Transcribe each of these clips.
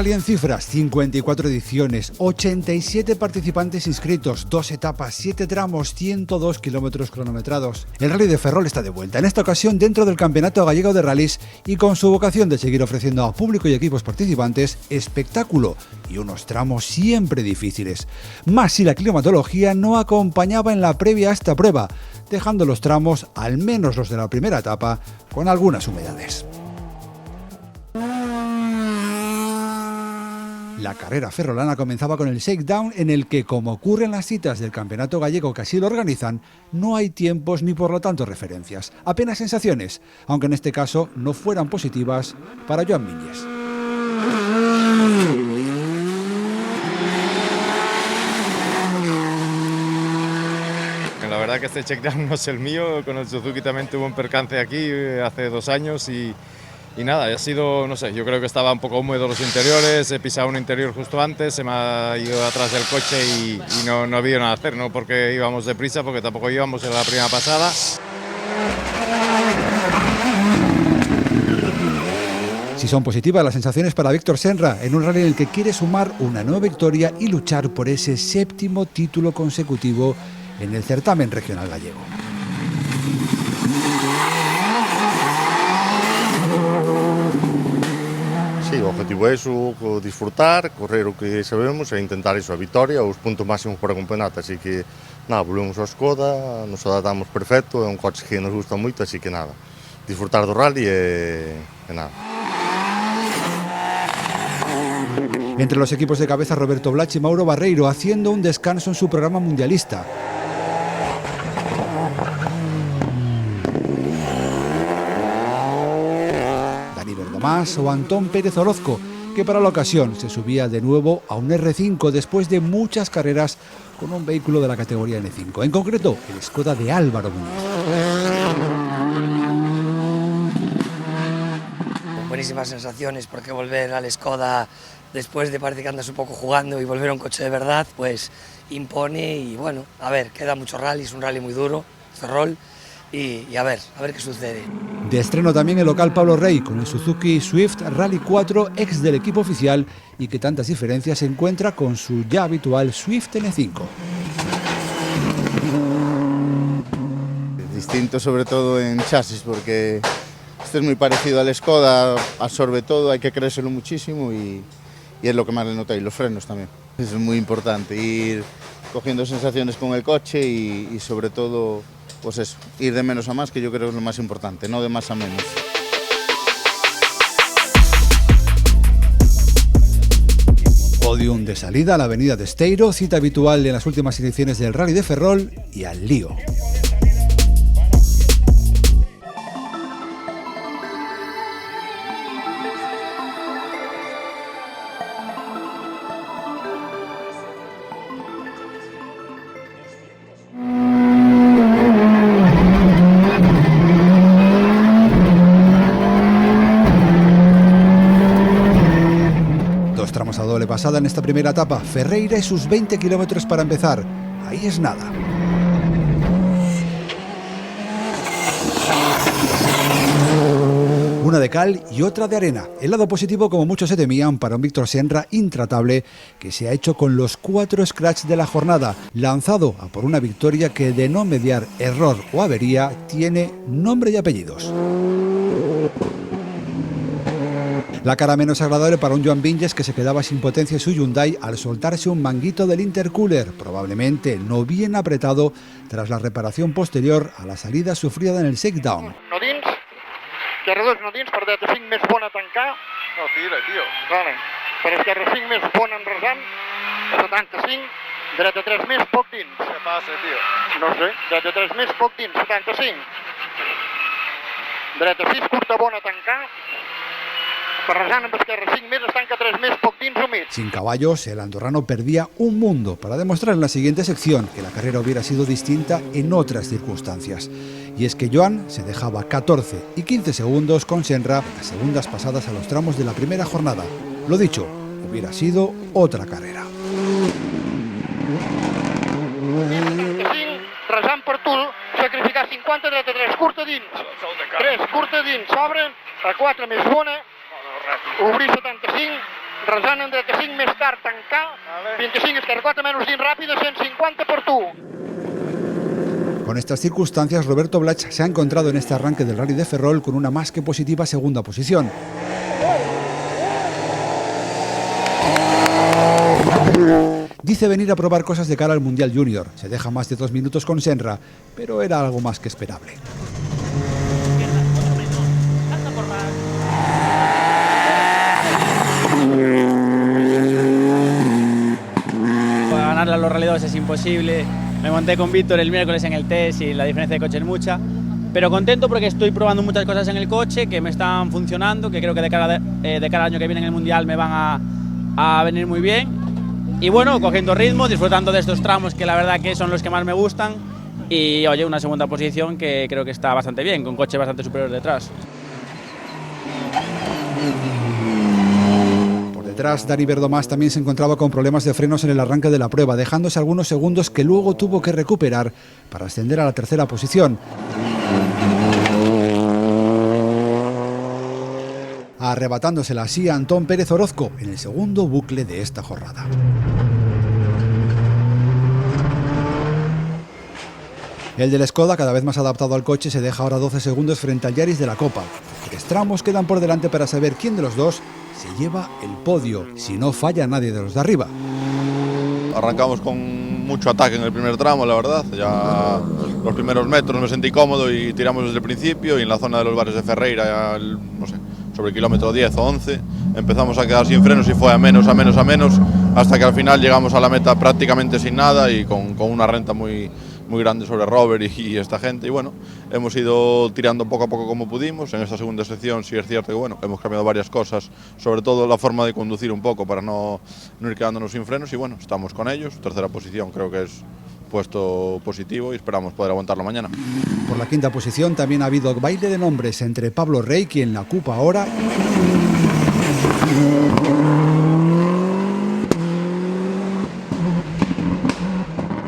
rally en cifras, 54 ediciones, 87 participantes inscritos, 2 etapas, 7 tramos, 102 kilómetros cronometrados. El Rally de Ferrol está de vuelta, en esta ocasión dentro del Campeonato Gallego de Rallys y con su vocación de seguir ofreciendo a público y equipos participantes espectáculo y unos tramos siempre difíciles. Más si la climatología no acompañaba en la previa a esta prueba, dejando los tramos, al menos los de la primera etapa, con algunas humedades. La carrera ferrolana comenzaba con el shakedown en el que, como ocurre en las citas del campeonato gallego que así lo organizan, no hay tiempos ni por lo tanto referencias, apenas sensaciones, aunque en este caso no fueran positivas para Joan Viñes. La verdad que este shakedown no es el mío, con el Suzuki también tuve un percance aquí hace 2 años y nada, ha sido, no sé, yo creo que estaba un poco húmedo los interiores, he pisado un interior justo antes, se me ha ido atrás del coche y no ha habido nada a hacer, no porque íbamos deprisa, porque tampoco íbamos en la primera pasada. Si son positivas las sensaciones para Víctor Senra en un rally en el que quiere sumar una nueva victoria y luchar por ese 7º título consecutivo en el certamen regional gallego. Sí, o objetivo é iso, disfrutar, correr o que sabemos e intentar iso, a vitoria, os puntos máximos para o campeonato, así que nada, volvemos ao Skoda, nos adaptamos perfecto, é un coche que nos gusta moito, así que nada, disfrutar do rally e nada. Entre los equipos de cabeza Roberto Blach y Mauro Barreiro haciendo un descanso en su programa mundialista. Más o Antón Pérez Orozco, que para la ocasión se subía de nuevo a un R5 después de muchas carreras con un vehículo de la categoría N5, en concreto el Skoda de Álvaro Muñoz. Buenísimas sensaciones, porque volver al Skoda después de parece que andas un poco jugando y volver a un coche de verdad, pues impone y bueno, a ver, queda mucho rally, es un rally muy duro, Ferrol. Y a ver qué sucede. De estreno también el local Pablo Rey con el Suzuki Swift Rally 4, ex del equipo oficial y que tantas diferencias se encuentra con su ya habitual Swift N5. Distinto sobre todo en chasis porque este es muy parecido al Skoda, absorbe todo, hay que creérselo muchísimo y es lo que más le nota, y los frenos también. Es muy importante ir cogiendo sensaciones con el coche y sobre todo pues eso, ir de menos a más, que yo creo que es lo más importante, no de más a menos. Podium de salida a la avenida de Esteiro, cita habitual en las últimas ediciones del Rally de Ferrol y al lío. A doble pasada en esta primera etapa, Ferreira y sus 20 kilómetros para empezar. Ahí es nada. Una de cal y otra de arena. El lado positivo, como muchos se temían, para un Víctor Senra intratable, que se ha hecho con los 4 scratch de la jornada, lanzado a por una victoria que, de no mediar error o avería, tiene nombre y apellidos. La cara menos agradable para un Joan Viñes que se quedaba sin potencia en su Hyundai al soltarse un manguito del intercooler, probablemente no bien apretado tras la reparación posterior a la salida sufrida en el shakedown. No dins, esquerra 2 no dins, per dreta 5 més bon a tancar. No, tira, tio. Vale. Per esquerra 5 més bon enresant, 75, dreta 3 més, poc dins. Què passa, tio? No sé, dreta 3 més, poc dins, 75. Dreta 6, curta bona a tancar. Sin caballos, el andorrano perdía un mundo para demostrar en la siguiente sección que la carrera hubiera sido distinta en otras circunstancias. Y es que Joan se dejaba 14 y 15 segundos con Senra las segundas pasadas a los tramos de la primera jornada. Lo dicho, hubiera sido otra carrera. Resant per tu, sacrificar 50, dreta 3, curta dins. 3, curta dins, s'obren, a 4 més bona, obrir 75, Rosan en 35 més tard tancar, 25 escarcota menys 10 ràpida, 150 per tu. Con estas circunstancias, Roberto Blach se ha encontrado en este arranque del Rally de Ferrol con una más que positiva segunda posición. Dice venir a probar cosas de cara al Mundial Junior. Se deja más de 2 minutos con Senra, pero era algo más que esperable. Para ganarle a los Rally 2 es imposible. Me monté con Víctor el miércoles en el test y la diferencia de coche es mucha. Pero contento porque estoy probando muchas cosas en el coche que me están funcionando, que creo que de cara al año que viene en el Mundial me van a venir muy bien. Y bueno, cogiendo ritmo, disfrutando de estos tramos que la verdad que son los que más me gustan. Y oye, una segunda posición que creo que está bastante bien, con coche bastante superior detrás. Detrás, Dani Verdomás también se encontraba con problemas de frenos en el arranque de la prueba, dejándose algunos segundos que luego tuvo que recuperar para ascender a la tercera posición. Arrebatándosela así a Antón Pérez Orozco en el segundo bucle de esta jornada. El del Skoda, cada vez más adaptado al coche, se deja ahora 12 segundos frente al Yaris de la Copa. 3 tramos quedan por delante para saber quién de los dos se lleva el podio, si no falla nadie de los de arriba. Arrancamos con mucho ataque en el primer tramo, la verdad. Ya los primeros metros me sentí cómodo y tiramos desde el principio, y en la zona de los bares de Ferreira, no sé, sobre el kilómetro 10 o 11, empezamos a quedar sin frenos y fue a menos, hasta que al final llegamos a la meta prácticamente sin nada y con una renta muy grande sobre Robert y esta gente, y bueno, hemos ido tirando poco a poco como pudimos. En esta segunda sección sí es cierto que bueno, hemos cambiado varias cosas, sobre todo la forma de conducir un poco para no ir quedándonos sin frenos, y bueno, estamos con ellos. Tercera posición creo que es puesto positivo y esperamos poder aguantarlo mañana. Por la quinta posición también ha habido baile de nombres entre Pablo Rey, quien la ocupa ahora,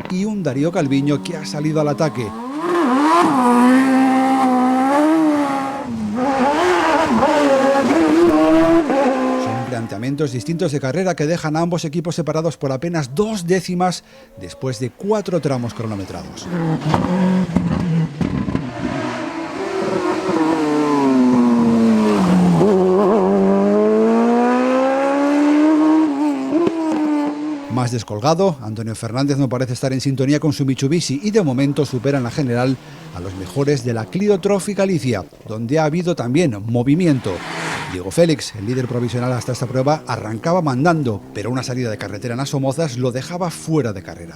y un Darío Calviño que ha salido al ataque. Son planteamientos distintos de carrera que dejan a ambos equipos separados por apenas 2 décimas después de 4 tramos cronometrados. Más descolgado, Antonio Fernández no parece estar en sintonía con su Mitsubishi y de momento supera en la general a los mejores de la Clio Trophy Galicia, donde ha habido también movimiento. Diego Félix, el líder provisional hasta esta prueba, arrancaba mandando, pero una salida de carretera en Asomozas lo dejaba fuera de carrera.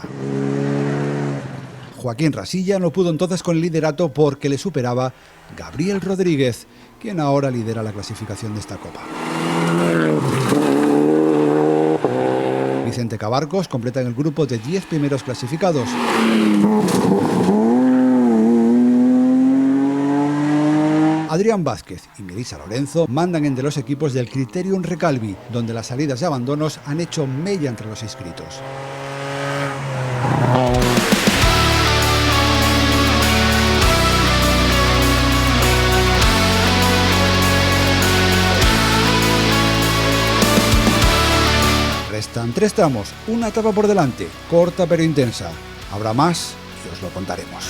Joaquín Rasilla no pudo entonces con el liderato porque le superaba Gabriel Rodríguez, quien ahora lidera la clasificación de esta copa. Vicente Cabarcos completa en el grupo de 10 primeros clasificados. Adrián Vázquez y Melissa Lorenzo mandan entre los equipos del Criterium Recalvi, donde las salidas y abandonos han hecho mella entre los inscritos. Restan 3 tramos, una etapa por delante, corta pero intensa. Habrá más y os lo contaremos.